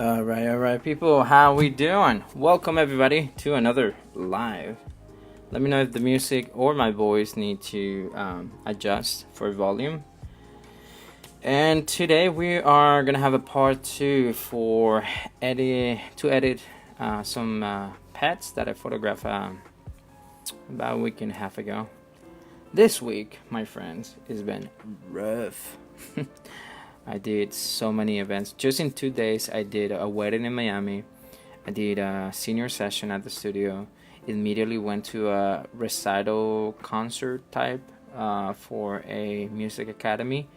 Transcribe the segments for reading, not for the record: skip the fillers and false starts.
All right, people. How we doing? Welcome everybody to another live. Let me know if the music or my voice need to adjust for volume. And today we are gonna have a part two for edit some pets that I photographed about a week and a half ago. This week, my friends, has been rough. I did so many events. Just in 2 days, I did a wedding in Miami. I did a senior session at the studio. Immediately went to a recital concert type for a music academy.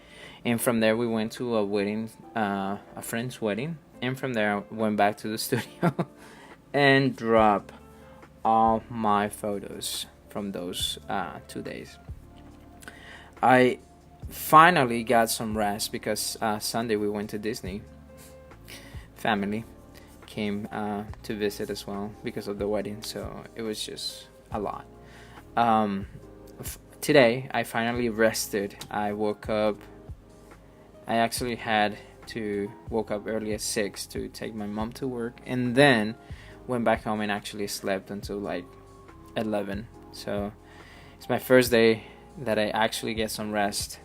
And from there, we went to a wedding, a friend's wedding. And from there, I went back to the studio and dropped all my photos from those 2 days. I finally got some rest because Sunday we went to Disney. Family came to visit as well because of the wedding, so it was just a lot. Today I finally rested. I woke up. I actually had to woke up early at 6 to take my mom to work, and then went back home and actually slept until like 11. So it's my first day that I actually get some rest.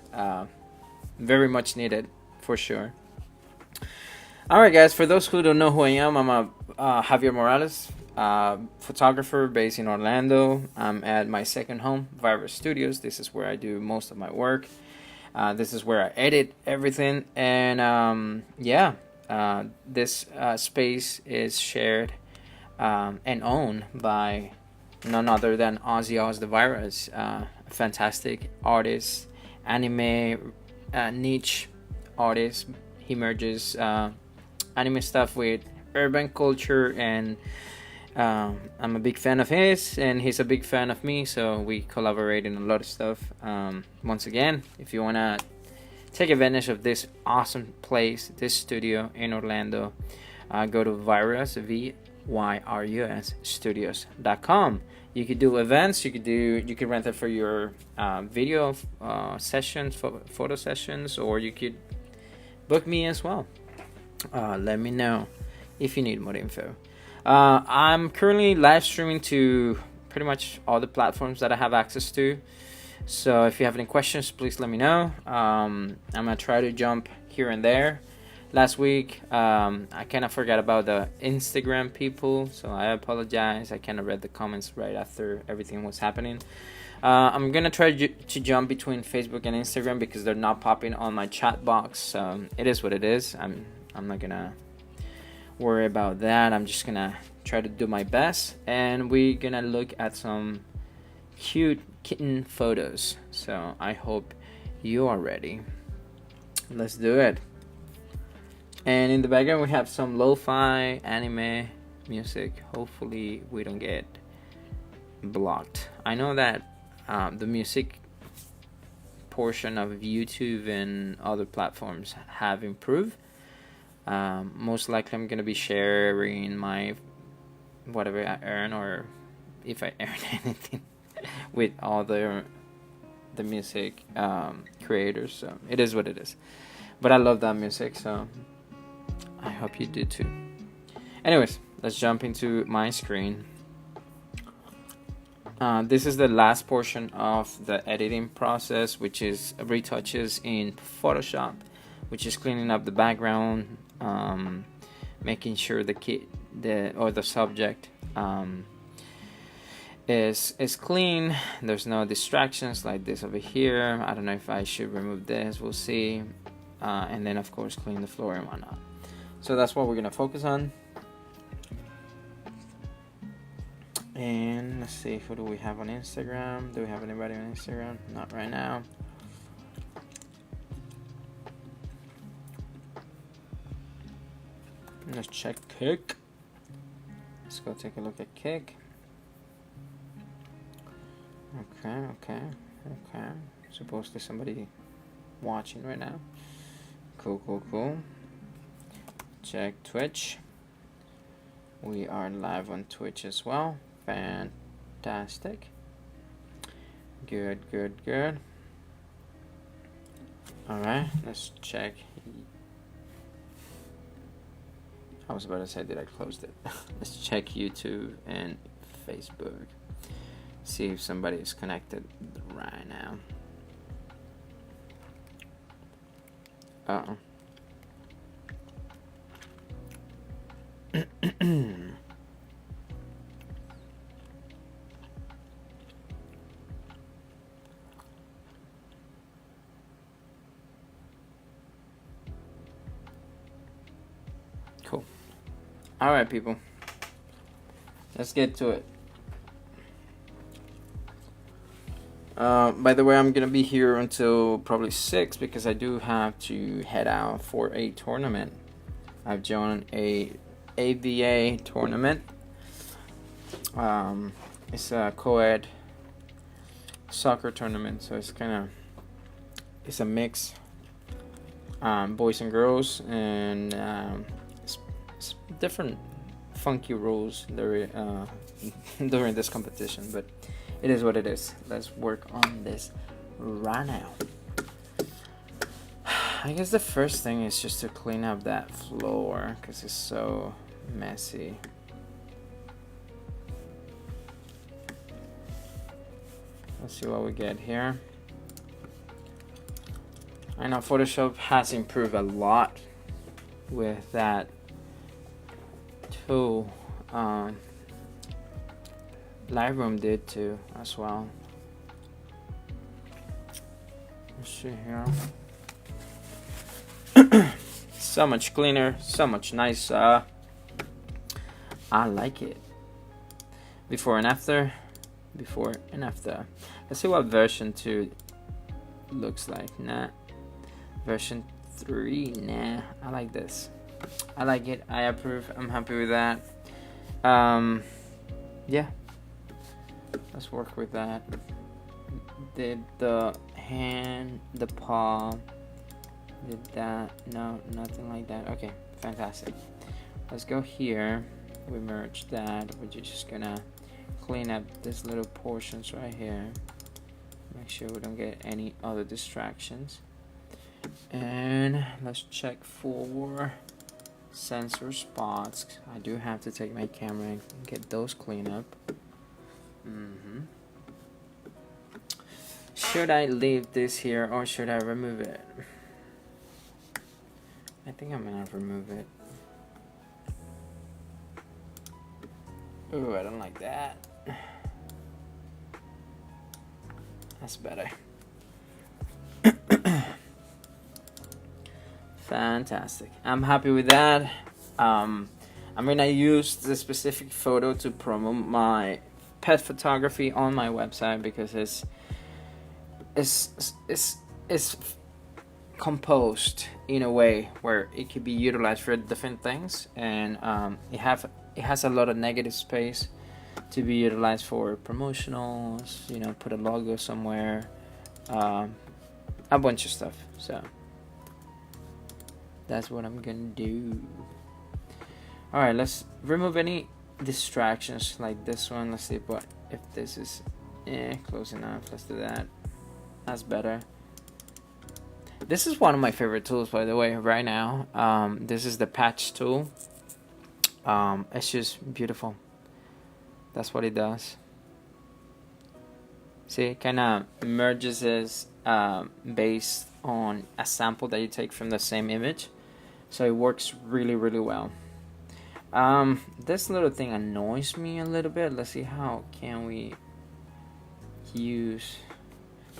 Very much needed, for sure. Alright guys, for those who don't know who I am, I'm a Javier Morales, photographer based in Orlando. I'm at my second home, Vyrus Studios. This is where I do most of my work. This is where I edit everything. And this space is shared and owned by none other than Ozzy Oz the Virus, a fantastic artist, anime niche artist. He merges anime stuff with urban culture, and I'm a big fan of his, and he's a big fan of me, so we collaborate in a lot of stuff. Once again, if you want to take advantage of this awesome place, this studio in Orlando, go to Vyrus, Vyrus Studios.com. You could do events. You could rent it for your video sessions, photo sessions, or you could book me as well. Let me know if you need more info. I'm currently live streaming to pretty much all the platforms that I have access to. So if you have any questions, please let me know. I'm gonna try to jump here and there. Last week, I kind of forgot about the Instagram people, so I apologize. I kind of read the comments right after everything was happening. I'm going to try to jump between Facebook and Instagram because they're not popping on my chat box. It is what it is. I'm not going to worry about that. I'm just going to try to do my best. And we're going to look at some cute kitten photos. So I hope you are ready. Let's do it. And in the background we have some lo-fi anime music. Hopefully we don't get blocked. I know that the music portion of YouTube and other platforms have improved. Most likely I'm going to be sharing my whatever I earn, or if I earn anything, with all the music creators. So it is what it is. But I love that music, so I hope you do too. Anyways, let's jump into my screen. This is the last portion of the editing process, which is retouches in Photoshop, which is cleaning up the background, making sure the subject is clean. There's no distractions like this over here. I don't know if I should remove this. We'll see. And then of course clean the floor and whatnot. So that's what we're gonna focus on. And let's see, who do we have on Instagram? Do we have anybody on Instagram? Not right now. Let's check Kick. Let's go take a look at Kick. Okay. Supposedly somebody watching right now. Cool. Check Twitch. We are live on Twitch as well. Fantastic. Good. Alright, let's check. I was about to say, did I close it? Let's check YouTube and Facebook. See if somebody is connected right now. Uh-oh. Cool. All right, people. Let's get to it. By the way, I'm gonna be here until probably 6 because I do have to head out for a tournament. I've joined a AVA tournament. It's a co-ed soccer tournament, so it's a mix, boys and girls, and it's different funky rules during this competition, but it is what it is. Let's work on this right now. I guess the first thing is just to clean up that floor because it's so messy. Let's see what we get here. I know Photoshop has improved a lot with that tool. Lightroom did too as well. Let's see here. So much cleaner, so much nicer. I like it. Before and after. Before and after. Let's see what version 2 looks like. Nah. Version 3. Nah. I like this. I like it. I approve. I'm happy with that. Yeah. Let's work with that. Did the hand, the paw. Did that? No, nothing like that. Okay, fantastic. Let's go here. We merge that. We're just gonna clean up these little portions right here. Make sure we don't get any other distractions. And let's check for sensor spots. I do have to take my camera and get those cleaned up. Should I leave this here or should I remove it? I think I'm gonna remove it. Ooh, I don't like that. That's better. Fantastic. I'm happy with that. I'm gonna use this specific photo to promote my pet photography on my website because it's composed in a way where it could be utilized for different things, and it has a lot of negative space to be utilized for promotionals, you know, put a logo somewhere, a bunch of stuff. So that's what I'm gonna do. All right, let's remove any distractions like this one. Let's see what if this is close enough. Let's do that. That's better. This is one of my favorite tools, by the way, right now. This is the patch tool. It's just beautiful. That's what it does. See, it kind of merges this based on a sample that you take from the same image. So it works really, really well. This little thing annoys me a little bit. Let's see, how can we use...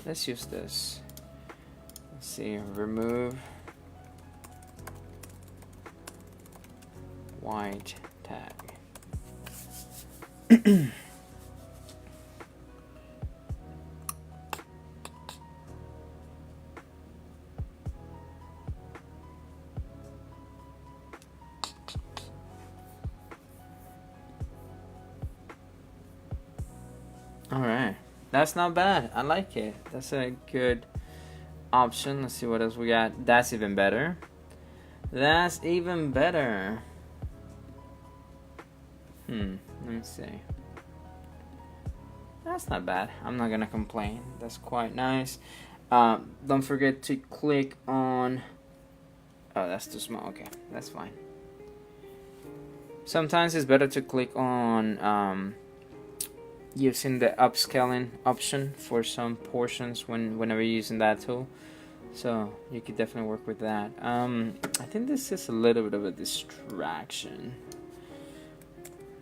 Let's use this. Let's see, remove white tag. All right, that's not bad. I like it. That's a good option. Let's see what else we got. That's even better. That's even better. Let me see. That's not bad. I'm not gonna complain. That's quite nice. Don't forget to click on... Oh, that's too small. Okay, that's fine. Sometimes it's better to click on using the upscaling option for some portions whenever you're using that tool. So you could definitely work with that. I think this is a little bit of a distraction.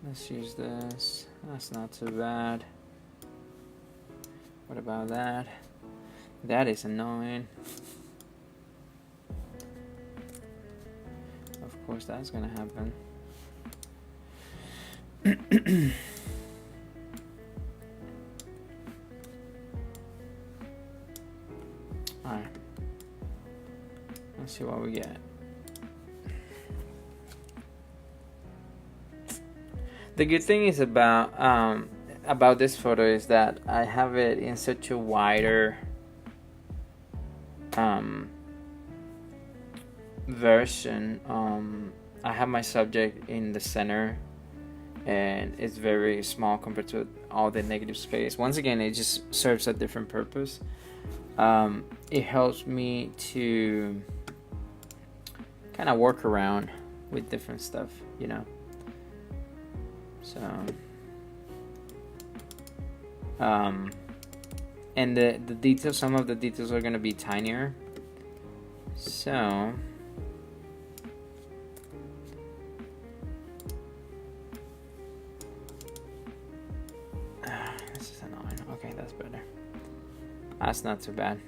Let's use this. That's not too bad. What about that? That is annoying. Of course that's gonna happen. Alright. Let's see what we get. The good thing is about this photo is that I have it in such a wider version. I have my subject in the center, and it's very small compared to all the negative space. Once again, it just serves a different purpose. It helps me to kind of work around with different stuff, you know. So and the details, some of the details are going to be tinier, so this is annoying. Okay, that's better. That's not too bad.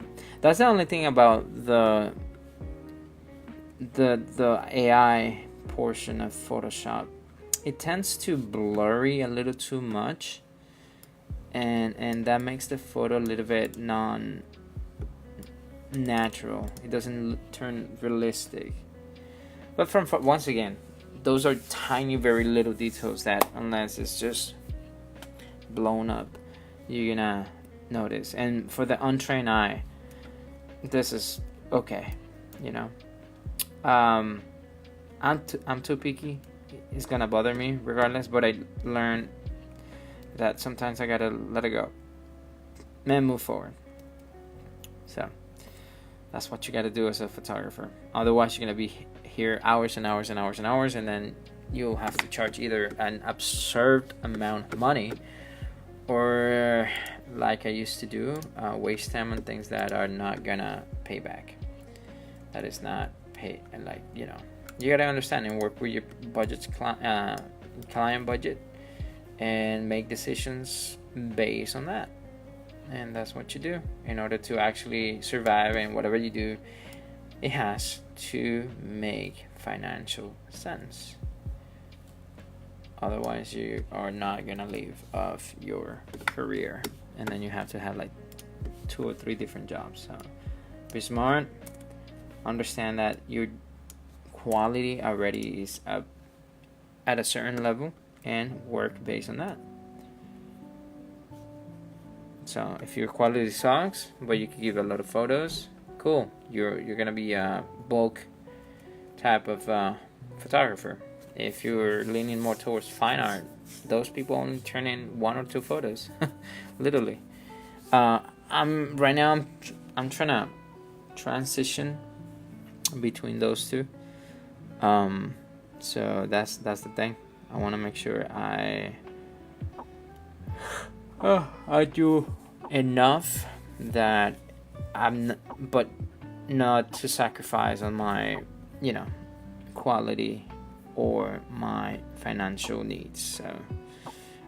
That's the only thing about the AI portion of Photoshop. It tends to blurry a little too much, and that makes the photo a little bit non-natural. It doesn't turn realistic. But from once again, those are tiny, very little details that, unless it's just blown up, you're gonna notice. And for the untrained eye, this is okay, you know. I'm too picky. It's gonna bother me regardless, but I learned that sometimes I gotta let it go and move forward. So that's what you gotta do as a photographer. Otherwise, you're gonna be here hours and hours and hours and hours, and then you'll have to charge either an absurd amount of money, or like I used to do, waste time on things that are not gonna pay back. That is not pay, and like, you know, you gotta understand and work with your budget's client budget, and make decisions based on that. And that's what you do in order to actually survive. And whatever you do, it has to make financial sense. Otherwise, you are not gonna live off your career, and then you have to have like 2 or 3 different jobs. So be smart. Understand that your quality already is up at a certain level, and work based on that. So if your quality sucks, but you can give a lot of photos, cool. You're gonna be a bulk type of photographer. If you're leaning more towards fine art, those people only turn in 1 or 2 photos, literally. I'm trying to transition between those two. So that's the thing. I want to make sure I do enough that but not to sacrifice on my, you know, quality or my financial needs. So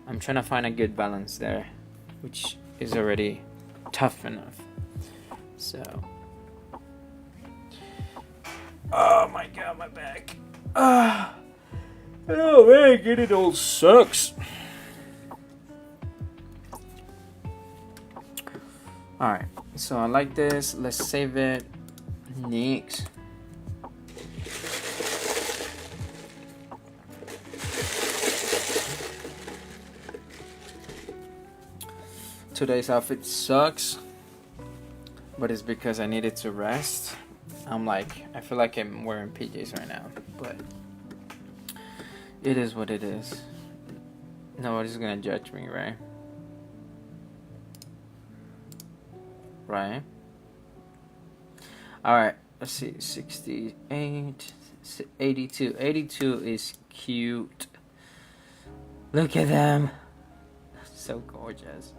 I'm trying to find a good balance there, which is already tough enough. So, oh my god, my back. Oh man, it all sucks. Alright, so I like this. Let's save it. Next. Today's outfit sucks, but it's because I needed to rest. I feel like I'm wearing PJs right now, but it is what it is. Nobody's gonna judge me, right? Right? Alright, let's see. 68, 82. 82 is cute. Look at them. So gorgeous.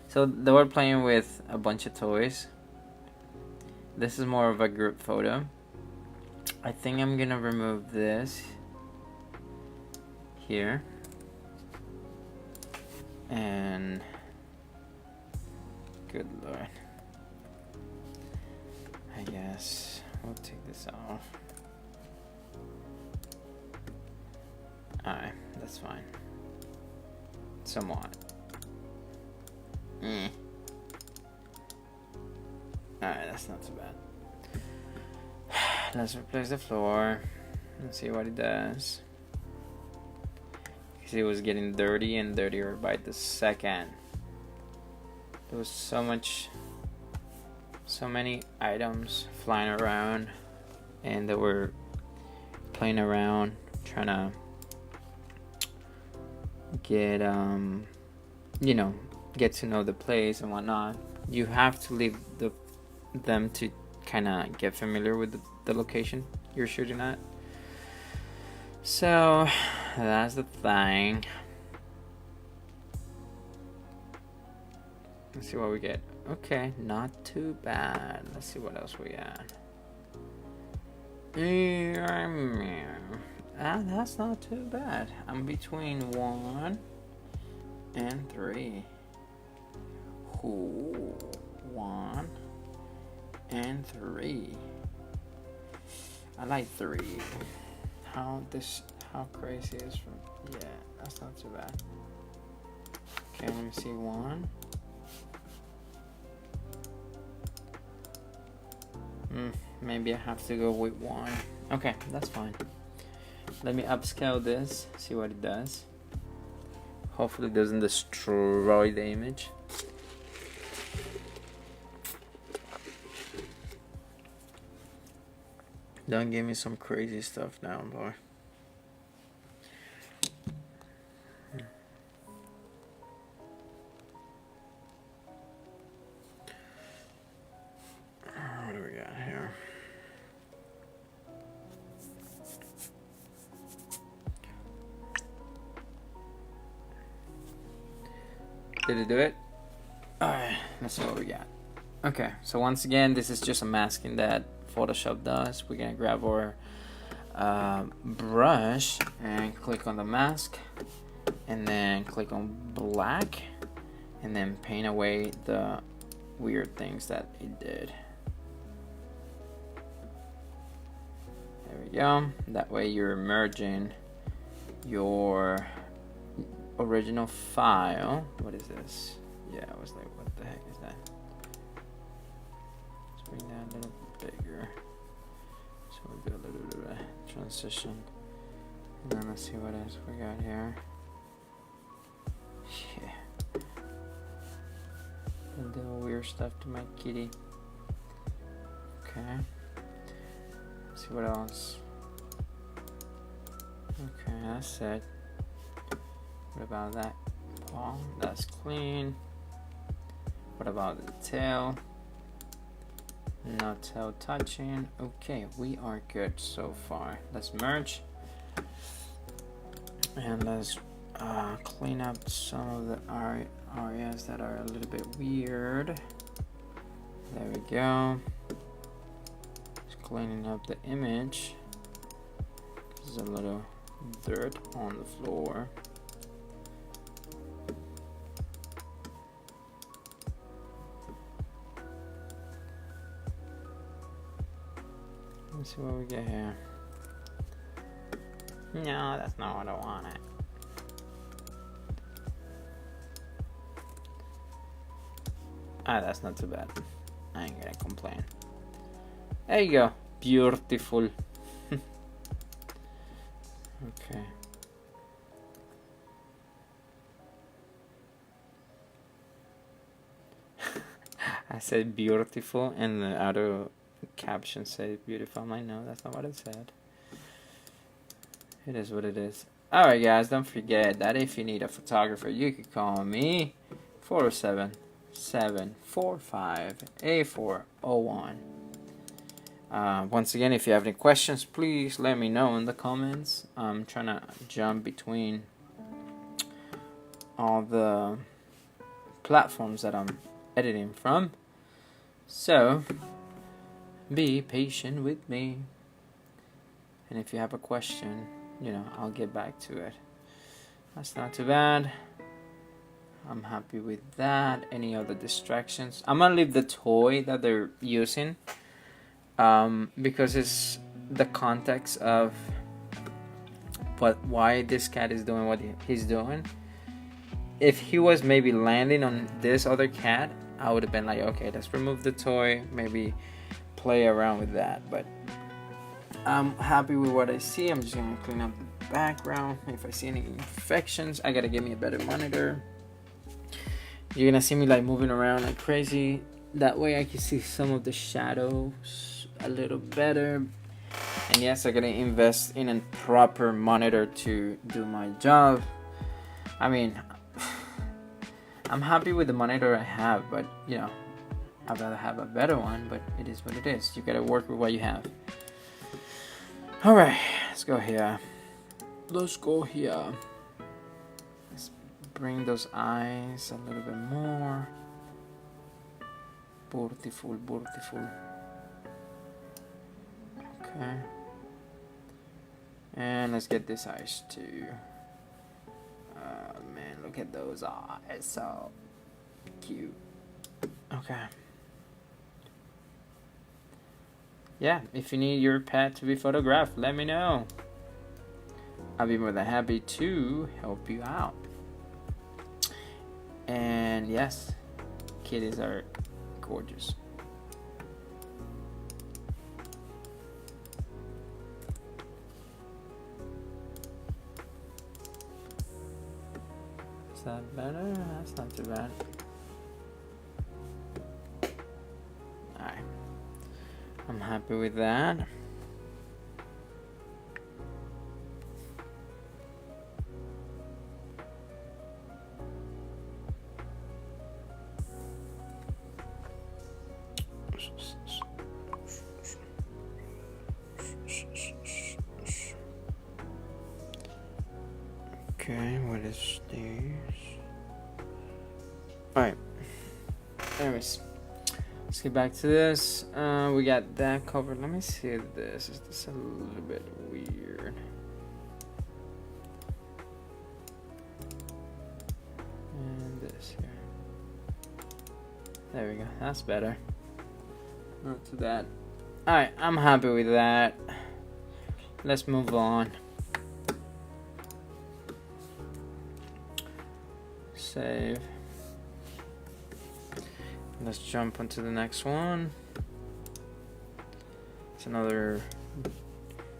So they were playing with a bunch of toys. This is more of a group photo. I think I'm gonna remove this here. And good lord. I guess we'll take this off. Alright, that's fine. Somewhat. Alright, that's not too bad. Let's replace the floor. Let's see what it does. Because it was getting dirty and dirtier by the second. There was so many items flying around, and they were playing around trying to get you know, get to know the place and whatnot. You have to leave them to kind of get familiar with the location you're shooting at. So that's the thing. Let's see what we get. Okay, not too bad. Let's see what else we got. That's not too bad. I'm between 1 and 3. Ooh, 1 and 3. I like 3. How crazy is from? Yeah, that's not too bad. Okay, let me see 1. Maybe I have to go with 1. Okay, that's fine. Let me upscale this, see what it does. Hopefully it doesn't destroy the image. Don't give me some crazy stuff now, boy. What do we got here? Did it do it? Alright, let's see what we got. Okay, so once again, this is just a masking that Photoshop does. We're gonna grab our brush and click on the mask, and then click on black, and then paint away the weird things that it did. There we go. That way you're merging your original file. What is this? Yeah, I was like, what the heck is that? Let's bring that a little bigger. So we do a little bit of transition. And then let's see what else we got here. Yeah. And do weird stuff to my kitty. Okay. Let's see what else. Okay, that's it. What about that paw? That's clean. What about the tail? No tail touching. Okay, we are good so far. Let's merge. And let's clean up some of the areas that are a little bit weird. There we go. Just cleaning up the image. There's a little dirt on the floor. Let's see what we get here. No, that's not what I wanted. That's not too bad. I ain't gonna complain. There you go. Beautiful. Okay. I said beautiful, and the auto caption said beautiful. I'm like, no, that's not what it said. It is what it is. Alright guys, don't forget that if you need a photographer, you can call me 407-745-8401. Once again, if you have any questions, please let me know in the comments. I'm trying to jump between all the platforms that I'm editing from. So be patient with me. And if you have a question, you know, I'll get back to it. That's not too bad. I'm happy with that. Any other distractions? I'm gonna leave the toy that they're using because it's the context of why this cat is doing what he's doing. If he was maybe landing on this other cat, I would have been like, okay, let's remove the toy, maybe play around with that. But I'm happy with what I see. I'm just gonna clean up the background. If I see any imperfections, I gotta get me a better monitor. You're gonna see me like moving around like crazy. That way I can see some of the shadows a little better. And yes, I'm gonna invest in a proper monitor to do my job. I mean, I'm happy with the monitor I have, but you know, I'd rather have a better one, but it is what it is. You gotta work with what you have. Alright, let's go here. Let's go here. Let's bring those eyes a little bit more. Beautiful, beautiful. Okay. And let's get this eyes too. Man, look at those eyes. So cute. Okay. Yeah, if you need your pet to be photographed, let me know. I'll be more than happy to help you out. And yes, kitties are gorgeous. Is that better? That's not too bad. Alright. I'm happy with that. Okay, what is this? Alright. Anyways, let's get back to this. We got that covered. Let me see this. Is this a little bit weird? And this here. There we go. That's better. Not to that. Alright, I'm happy with that. Let's move on. Save. Let's jump onto the next one. It's another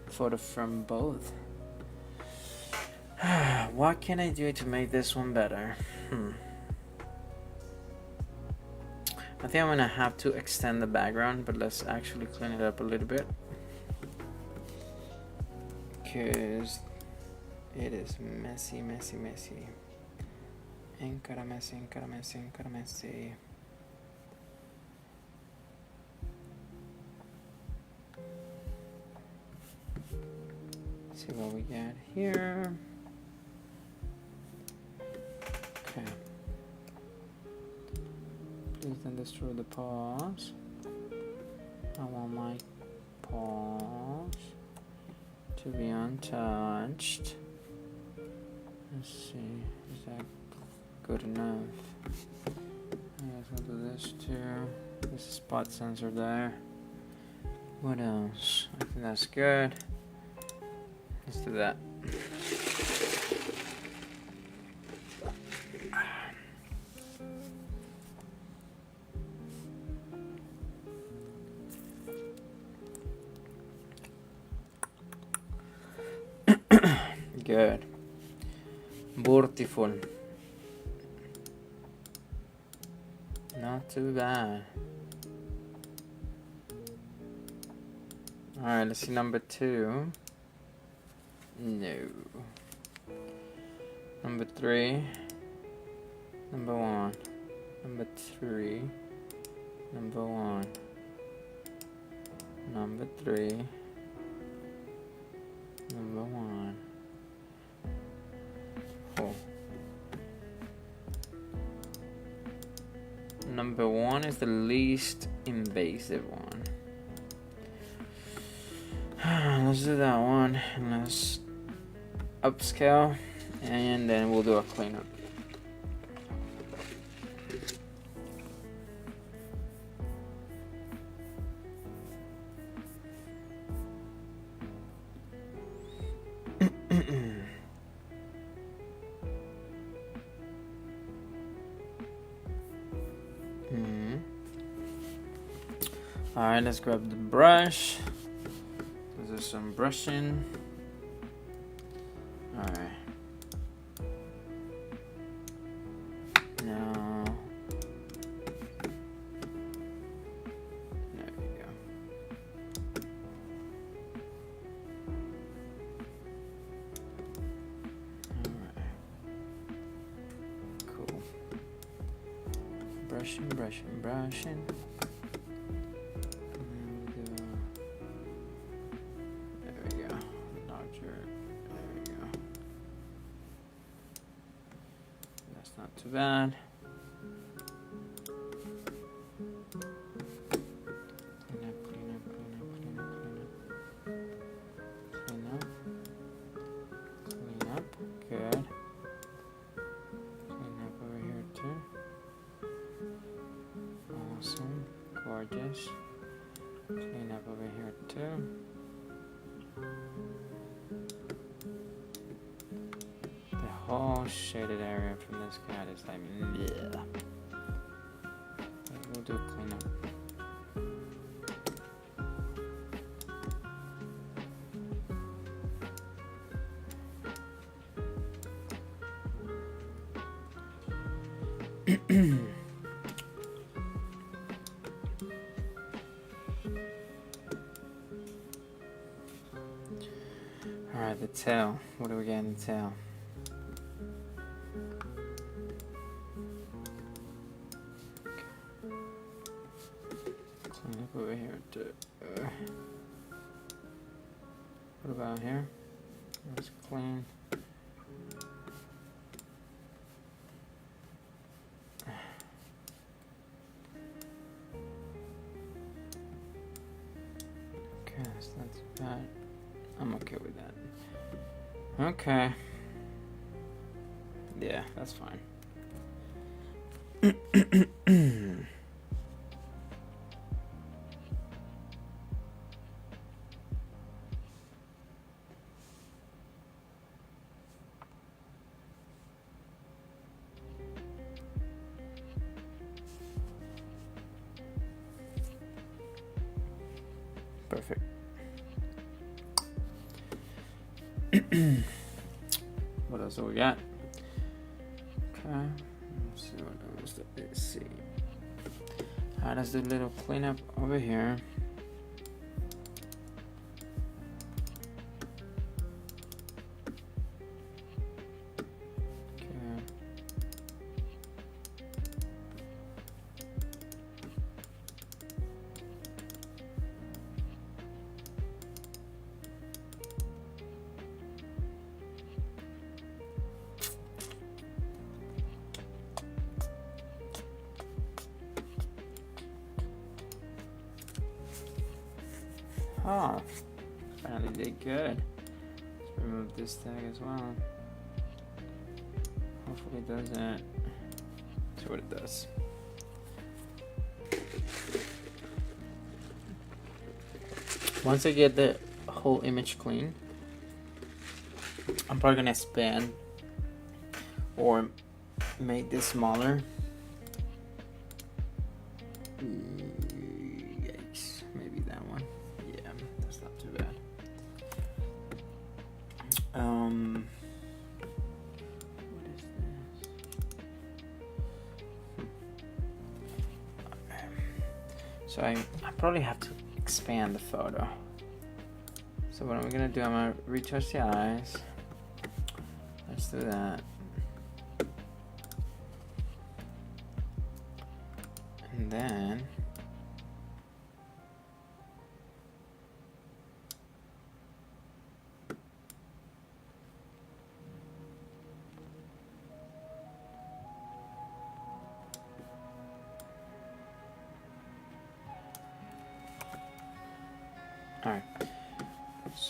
photo from both. What can I do to make this one better? I think I'm gonna have to extend the background, but let's actually clean it up a little bit. Because it is messy, messy, messy. Encara messy, encara messy, encara messy. See what we got here. Okay. Please don't destroy the paws. I want my paws to be untouched. Let's see, is that good enough? I guess I'll do this too. There's a spot sensor there. What else? I think that's good. Let's do that. Good. Beautiful. Not too bad. Alright, let's see number 2. No. Number 3. Number 1. Number 3. Number 1. Number 3. Number 1. Oh. Number 1 is the least invasive one. Let's do that one, and let's upscale, and then we'll do a cleanup. Alright, let's grab the brush. There's some brushing. Alright. Now, there we go. Alright. Cool. Brushing, brushing, brushing. Too bad. Clean up, clean up, clean up, clean up, clean up. Clean up. Clean up. Good. Clean up over here too. Awesome. Gorgeous. Clean up over here too. Whole shaded area from this cat is like, yeah. We'll do a cleanup. Alright, the tail. What do we get in the tail? Clean up over here too. What about here? Let's clean. Okay, so that's bad. I'm okay with that. Okay. Yeah, that's fine. Perfect. What else do we got? Okay. Let's see what else that we see. Alright, let's do a little cleanup over here. Oh, finally did good. Let's remove this tag as well. Hopefully it doesn't. See what it does. Once I get the whole image clean, I'm probably gonna expand or make this smaller. Yikes, maybe that one. Yeah, that's not too bad. What is this? So I probably have to expand the photo. So what I'm gonna do, I'm gonna retouch the eyes. Let's do that. And then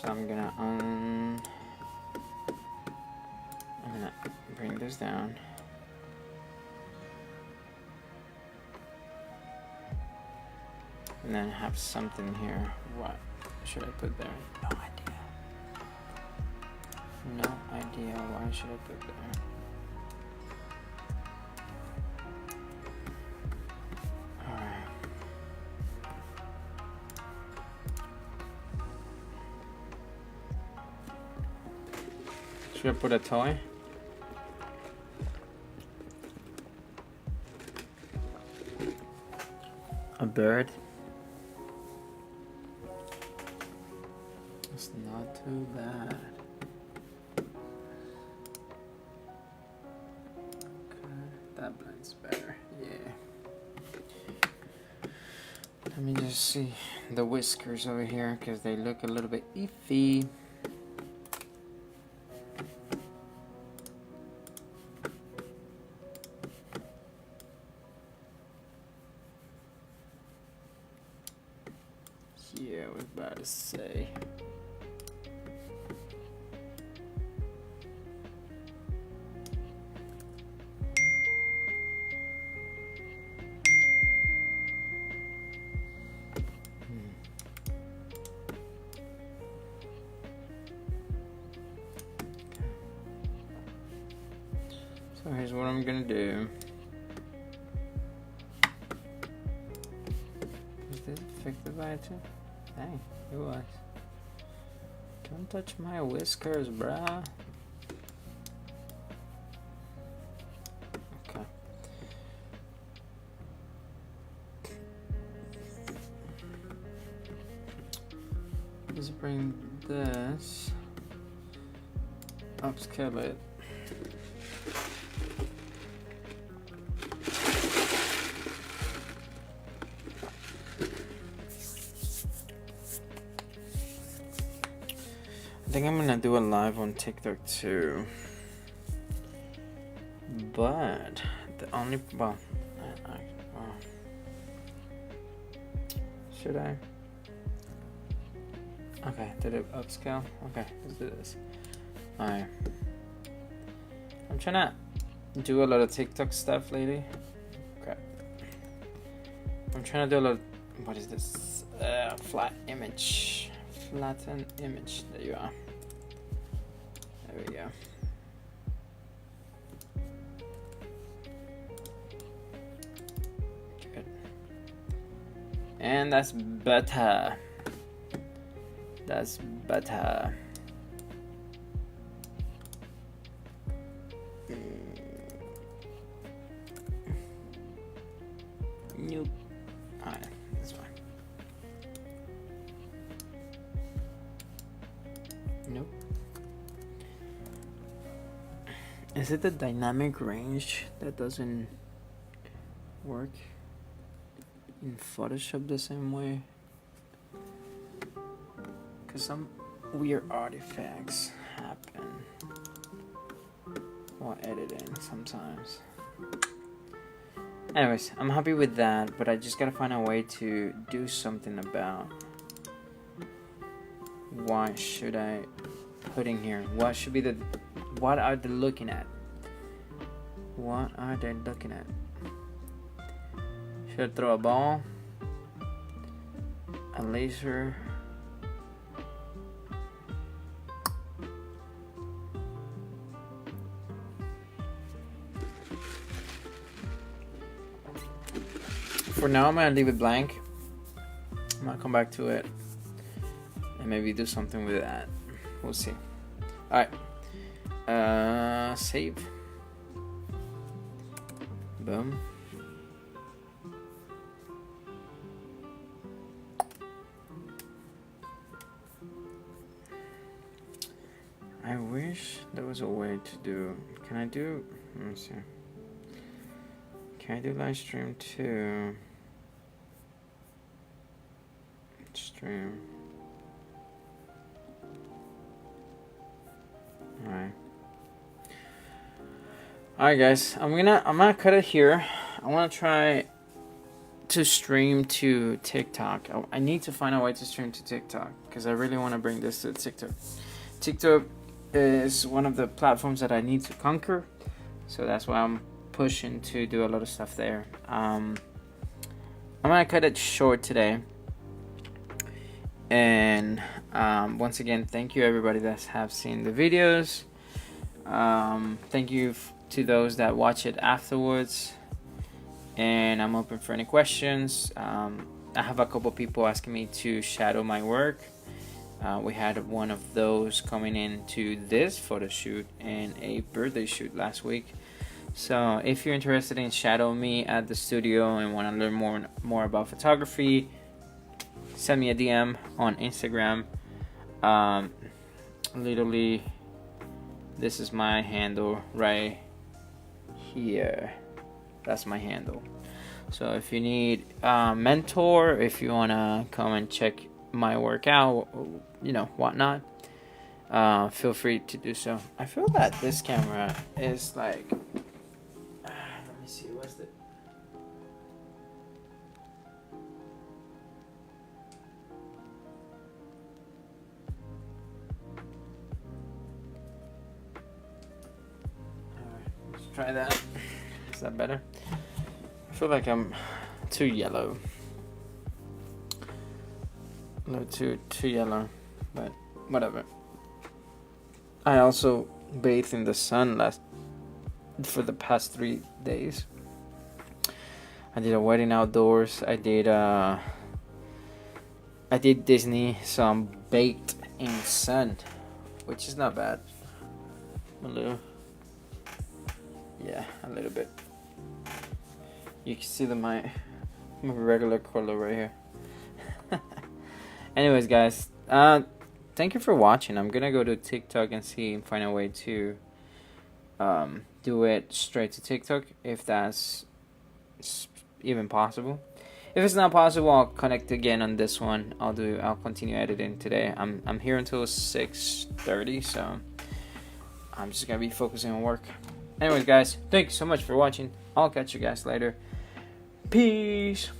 So I'm gonna bring this down. And then have something here. What should I put there? No idea. No idea. Why should I put there? Alright. Should I put a toy? A bird? It's not too bad. Okay, that blends better. Yeah. Let me just see the whiskers over here because they look a little bit iffy. Yeah, I was about to say. So here's what I'm gonna do. Is this affected by it too? Dang, it was. Don't touch my whiskers, bruh. Okay. Let's bring this, upscale it. I think I'm gonna do a live on TikTok too, but the only should I? Okay, did it upscale? Okay, let's do this. Alright, I'm trying to do a lot of TikTok stuff lately. Okay, I'm trying to do a lot of, what is this? Flat image. Flatten image. There you are. There we go. Good. And that's better. That's better. Nope. Alright, that's fine. Nope. Is it the dynamic range that doesn't work in Photoshop the same way? Because some weird artifacts happen while editing sometimes. Anyways, I'm happy with that, but I just gotta find a way to do something about what should I put in here. What should be the, what are they looking at? What are they looking at? Should I throw a ball? A laser? For now, I'm gonna leave it blank. I'm gonna come back to it and maybe do something with that. We'll see. All right. Save. Boom. I wish there was a way to do. Can I do? Let me see. Can I do live stream too? Stream. Alright guys, I'm gonna cut it here. I wanna try to stream to TikTok. I need to find a way to stream to TikTok because I really want to bring this to TikTok. TikTok is one of the platforms that I need to conquer, so that's why I'm pushing to do a lot of stuff there. I'm gonna cut it short today, and once again, thank you everybody that have seen the videos. Thank you to those that watch it afterwards, and I'm open for any questions. I have a couple people asking me to shadow my work. We had one of those coming into this photo shoot and a birthday shoot last week. So if you're interested in shadow me at the studio and want to learn more about photography, send me a DM on Instagram. Literally, this is my handle right here. That's my handle. So if you need a mentor, if you want to come and check my work out, you know, whatnot, feel free to do so. I feel that this camera is like, let me see, what's the, alright, let's try that. Is that better? I feel like I'm too yellow. A little too yellow, but whatever. I also bathed in the sun for the past 3 days. I did a wedding outdoors. I did Disney, so I'm baked in sun, which is not bad. A little bit. You can see my regular color right here. Anyways, guys, thank you for watching. I'm gonna go to TikTok and find a way to do it straight to TikTok, if that's even possible. If it's not possible, I'll connect again on this one. I'll continue editing today. I'm here until 6:30, so I'm just gonna be focusing on work. Anyways, guys, thank you so much for watching. I'll catch you guys later. Peace.